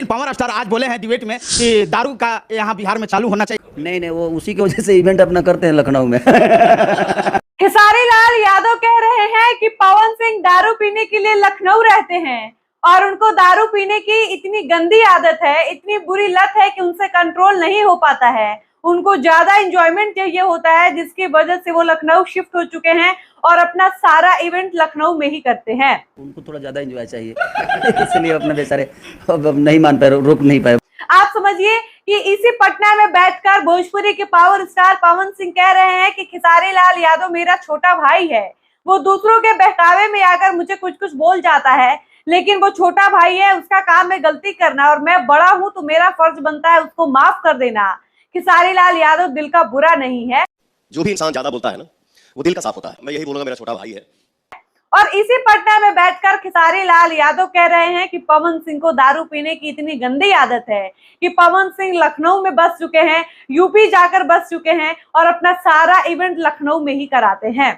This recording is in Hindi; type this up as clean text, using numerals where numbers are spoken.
पावर स्टार आज बोले हैं डिबेट में कि दारू का यहाँ बिहार में चालू होना चाहिए। नहीं, वो उसी की वजह से इवेंट अपना करते हैं लखनऊ में। खेसारी लाल यादव कह रहे हैं कि पवन सिंह दारू पीने के लिए लखनऊ रहते हैं और उनको दारू पीने की इतनी गंदी आदत है, इतनी बुरी लत है कि उनसे कंट्रोल नहीं हो पाता है। उनको ज्यादा एंजॉयमेंट चाहिए होता है, जिसकी वजह से वो लखनऊ शिफ्ट हो चुके हैं और अपना सारा इवेंट लखनऊ में ही करते हैं। उनको थोड़ा ज्यादा एंजॉय चाहिए, इसलिए अपने बेचारे अब नहीं मान पाए, रुक नहीं पाए। आप समझिए कि इसी पटना में बैठकर भोजपुरी के पावर स्टार पवन सिंह कह रहे हैं कि खेसारी लाल यादव मेरा छोटा भाई है। वो दूसरों के बहकावे में आकर मुझे कुछ कुछ बोल जाता है, लेकिन वो छोटा भाई है, उसका काम है गलती करना और मैं बड़ा हूं तो मेरा फर्ज बनता है उसको माफ कर देना। खेसारी लाल यादव दिल का बुरा नहीं है। जो भी इंसान ज्यादा बोलता है ना, वो दिल का साफ होता है। मैं यही बोलूंगा, मेरा छोटा भाई है। और इसी पटना में बैठकर खेसारी लाल यादव कह रहे हैं कि पवन सिंह को दारू पीने की इतनी गंदी आदत है कि पवन सिंह लखनऊ में बस चुके हैं, यूपी जाकर बस चुके हैं और अपना सारा इवेंट लखनऊ में ही कराते हैं।